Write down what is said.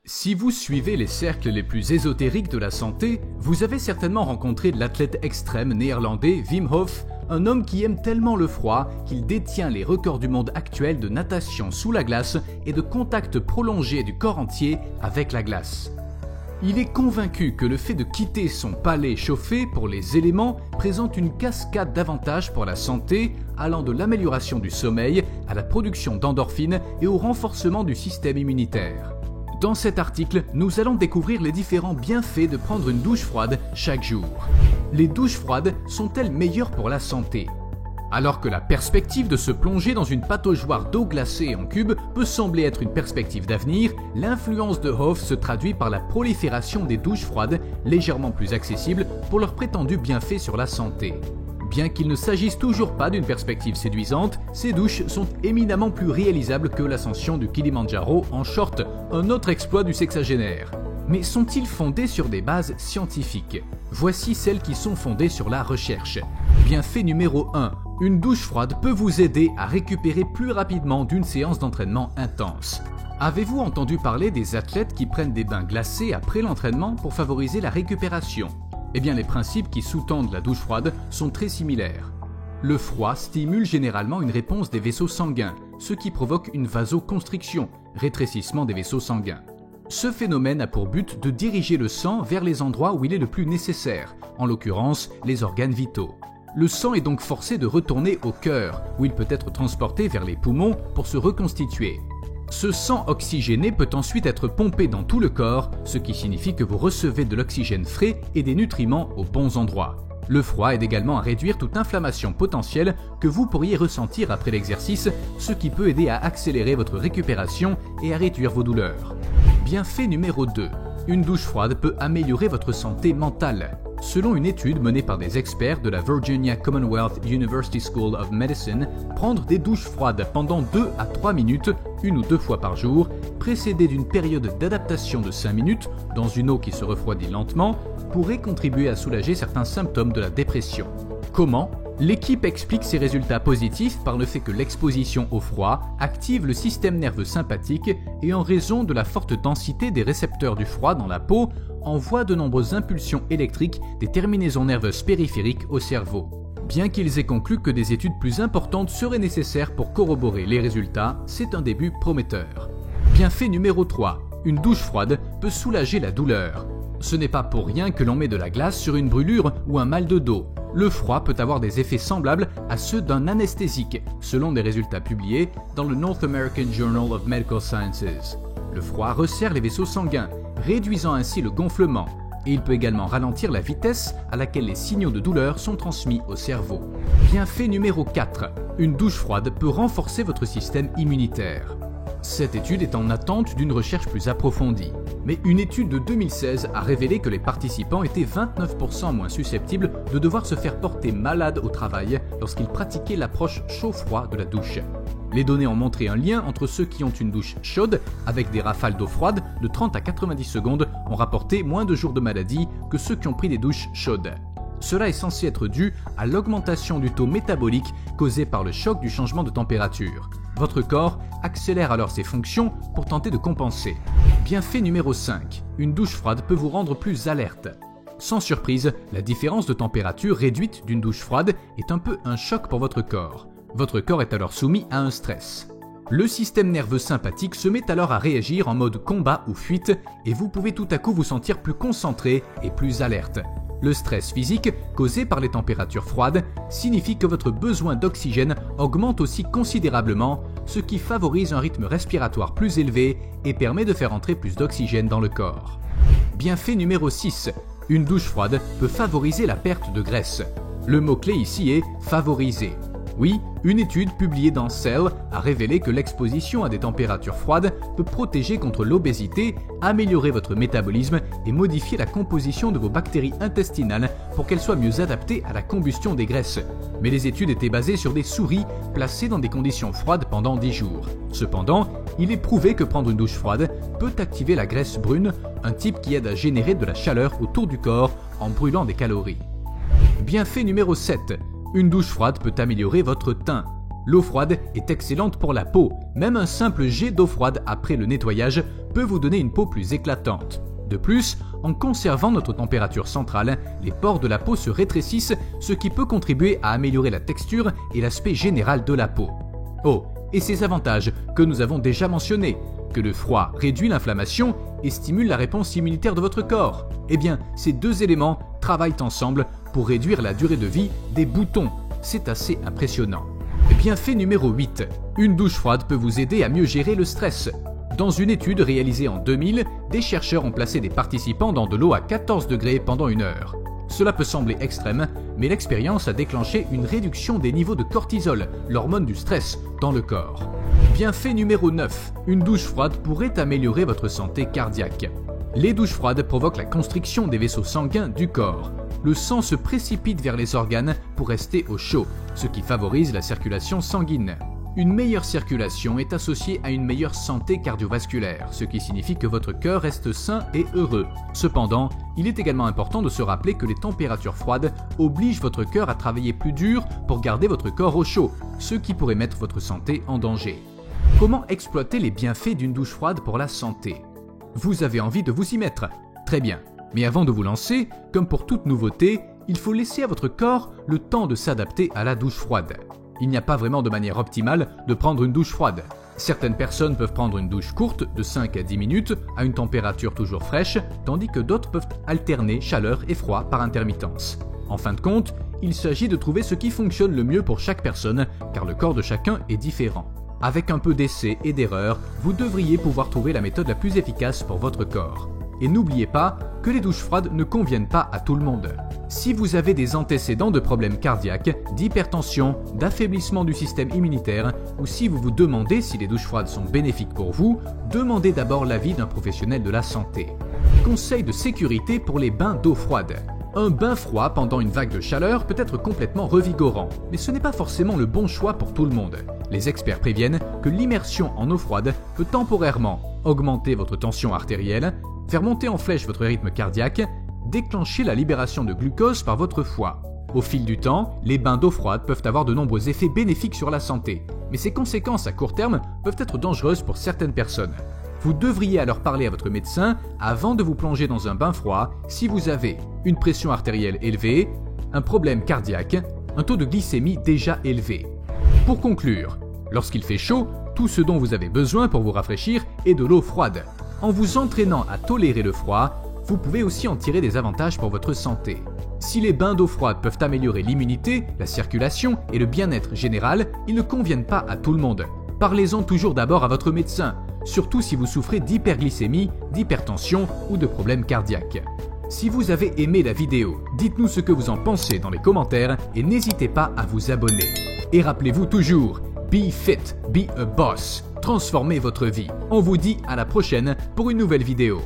Si vous suivez les cercles les plus ésotériques de la santé, vous avez certainement rencontré l'athlète extrême néerlandais Wim Hof, un homme qui aime tellement le froid qu'il détient les records du monde actuels de natation sous la glace et de contact prolongé du corps entier avec la glace. Il est convaincu que le fait de quitter son palais chauffé pour les éléments présente une cascade d'avantages pour la santé, allant de l'amélioration du sommeil à la production d'endorphines et au renforcement du système immunitaire. Dans cet article, nous allons découvrir les différents bienfaits de prendre une douche froide chaque jour. Les douches froides sont-elles meilleures pour la santé ? Alors que la perspective de se plonger dans une pataugeoire d'eau glacée en cube peut sembler être une perspective d'avenir, l'influence de Hof se traduit par la prolifération des douches froides, légèrement plus accessibles pour leurs prétendus bienfaits sur la santé. Bien qu'il ne s'agisse toujours pas d'une perspective séduisante, ces douches sont éminemment plus réalisables que l'ascension du Kilimandjaro en short, un autre exploit du sexagénaire. Mais sont-ils fondés sur des bases scientifiques ? Voici celles qui sont fondées sur la recherche. Bienfait numéro 1. Une douche froide peut vous aider à récupérer plus rapidement d'une séance d'entraînement intense. Avez-vous entendu parler des athlètes qui prennent des bains glacés après l'entraînement pour favoriser la récupération ? Eh bien, les principes qui sous-tendent la douche froide sont très similaires. Le froid stimule généralement une réponse des vaisseaux sanguins, ce qui provoque une vasoconstriction, rétrécissement des vaisseaux sanguins. Ce phénomène a pour but de diriger le sang vers les endroits où il est le plus nécessaire, en l'occurrence les organes vitaux. Le sang est donc forcé de retourner au cœur, où il peut être transporté vers les poumons pour se reconstituer. Ce sang oxygéné peut ensuite être pompé dans tout le corps, ce qui signifie que vous recevez de l'oxygène frais et des nutriments aux bons endroits. Le froid aide également à réduire toute inflammation potentielle que vous pourriez ressentir après l'exercice, ce qui peut aider à accélérer votre récupération et à réduire vos douleurs. Bienfait numéro 2. Une douche froide peut améliorer votre santé mentale. Selon une étude menée par des experts de la Virginia Commonwealth University School of Medicine, prendre des douches froides pendant 2 à 3 minutes, 1 ou 2 fois par jour, précédée d'une période d'adaptation de 5 minutes, dans une eau qui se refroidit lentement, pourrait contribuer à soulager certains symptômes de la dépression. Comment ? L'équipe explique ces résultats positifs par le fait que l'exposition au froid active le système nerveux sympathique et en raison de la forte densité des récepteurs du froid dans la peau, envoie de nombreuses impulsions électriques des terminaisons nerveuses périphériques au cerveau. Bien qu'ils aient conclu que des études plus importantes seraient nécessaires pour corroborer les résultats, c'est un début prometteur. Bienfait numéro 3. Une douche froide peut soulager la douleur. Ce n'est pas pour rien que l'on met de la glace sur une brûlure ou un mal de dos. Le froid peut avoir des effets semblables à ceux d'un anesthésique, selon des résultats publiés dans le North American Journal of Medical Sciences. Le froid resserre les vaisseaux sanguins, réduisant ainsi le gonflement, et il peut également ralentir la vitesse à laquelle les signaux de douleur sont transmis au cerveau. Bienfait numéro 4. Une douche froide peut renforcer votre système immunitaire. Cette étude est en attente d'une recherche plus approfondie. Mais une étude de 2016 a révélé que les participants étaient 29% moins susceptibles de devoir se faire porter malade au travail lorsqu'ils pratiquaient l'approche chaud-froid de la douche. Les données ont montré un lien entre ceux qui ont une douche chaude, avec des rafales d'eau froide de 30 à 90 secondes, ont rapporté moins de jours de maladie que ceux qui ont pris des douches chaudes. Cela est censé être dû à l'augmentation du taux métabolique causé par le choc du changement de température. Votre corps accélère alors ses fonctions pour tenter de compenser. Bienfait numéro 5. Une douche froide peut vous rendre plus alerte. Sans surprise, la différence de température réduite d'une douche froide est un peu un choc pour votre corps. Votre corps est alors soumis à un stress. Le système nerveux sympathique se met alors à réagir en mode combat ou fuite et vous pouvez tout à coup vous sentir plus concentré et plus alerte. Le stress physique, causé par les températures froides, signifie que votre besoin d'oxygène augmente aussi considérablement, ce qui favorise un rythme respiratoire plus élevé et permet de faire entrer plus d'oxygène dans le corps. Bienfait numéro 6. Une douche froide peut favoriser la perte de graisse. Le mot-clé ici est « favoriser ». Oui, une étude publiée dans Cell a révélé que l'exposition à des températures froides peut protéger contre l'obésité, améliorer votre métabolisme et modifier la composition de vos bactéries intestinales pour qu'elles soient mieux adaptées à la combustion des graisses. Mais les études étaient basées sur des souris placées dans des conditions froides pendant 10 jours. Cependant, il est prouvé que prendre une douche froide peut activer la graisse brune, un type qui aide à générer de la chaleur autour du corps en brûlant des calories. Bienfait numéro 7. Une douche froide peut améliorer votre teint. L'eau froide est excellente pour la peau, même un simple jet d'eau froide après le nettoyage peut vous donner une peau plus éclatante. De plus, en conservant notre température centrale, les pores de la peau se rétrécissent, ce qui peut contribuer à améliorer la texture et l'aspect général de la peau. Oh, et ces avantages que nous avons déjà mentionnés, que le froid réduit l'inflammation et stimule la réponse immunitaire de votre corps. Eh bien, ces deux éléments travaillent ensemble pour réduire la durée de vie des boutons. C'est assez impressionnant. Bienfait numéro 8. Une douche froide peut vous aider à mieux gérer le stress. Dans une étude réalisée en 2000, des chercheurs ont placé des participants dans de l'eau à 14 degrés pendant 1 heure. Cela peut sembler extrême, mais l'expérience a déclenché une réduction des niveaux de cortisol, l'hormone du stress, dans le corps. Bienfait numéro 9. Une douche froide pourrait améliorer votre santé cardiaque. Les douches froides provoquent la constriction des vaisseaux sanguins du corps. Le sang se précipite vers les organes pour rester au chaud, ce qui favorise la circulation sanguine. Une meilleure circulation est associée à une meilleure santé cardiovasculaire, ce qui signifie que votre cœur reste sain et heureux. Cependant, il est également important de se rappeler que les températures froides obligent votre cœur à travailler plus dur pour garder votre corps au chaud, ce qui pourrait mettre votre santé en danger. Comment exploiter les bienfaits d'une douche froide pour la santé? Vous avez envie de vous y mettre? Très bien. Mais avant de vous lancer, comme pour toute nouveauté, il faut laisser à votre corps le temps de s'adapter à la douche froide. Il n'y a pas vraiment de manière optimale de prendre une douche froide. Certaines personnes peuvent prendre une douche courte de 5 à 10 minutes à une température toujours fraîche, tandis que d'autres peuvent alterner chaleur et froid par intermittence. En fin de compte, il s'agit de trouver ce qui fonctionne le mieux pour chaque personne, car le corps de chacun est différent. Avec un peu d'essai et d'erreur, vous devriez pouvoir trouver la méthode la plus efficace pour votre corps. Et n'oubliez pas que les douches froides ne conviennent pas à tout le monde. Si vous avez des antécédents de problèmes cardiaques, d'hypertension, d'affaiblissement du système immunitaire, ou si vous vous demandez si les douches froides sont bénéfiques pour vous, demandez d'abord l'avis d'un professionnel de la santé. Conseil de sécurité pour les bains d'eau froide. Un bain froid pendant une vague de chaleur peut être complètement revigorant, mais ce n'est pas forcément le bon choix pour tout le monde. Les experts préviennent que l'immersion en eau froide peut temporairement augmenter votre tension artérielle, faire monter en flèche votre rythme cardiaque, déclencher la libération de glucose par votre foie. Au fil du temps, les bains d'eau froide peuvent avoir de nombreux effets bénéfiques sur la santé, mais ces conséquences à court terme peuvent être dangereuses pour certaines personnes. Vous devriez alors parler à votre médecin avant de vous plonger dans un bain froid si vous avez une pression artérielle élevée, un problème cardiaque, un taux de glycémie déjà élevé. Pour conclure, lorsqu'il fait chaud, tout ce dont vous avez besoin pour vous rafraîchir est de l'eau froide. En vous entraînant à tolérer le froid, vous pouvez aussi en tirer des avantages pour votre santé. Si les bains d'eau froide peuvent améliorer l'immunité, la circulation et le bien-être général, ils ne conviennent pas à tout le monde. Parlez-en toujours d'abord à votre médecin, surtout si vous souffrez d'hyperglycémie, d'hypertension ou de problèmes cardiaques. Si vous avez aimé la vidéo, dites-nous ce que vous en pensez dans les commentaires et n'hésitez pas à vous abonner. Et rappelez-vous toujours, be fit, be a boss. Transformez votre vie. On vous dit à la prochaine pour une nouvelle vidéo.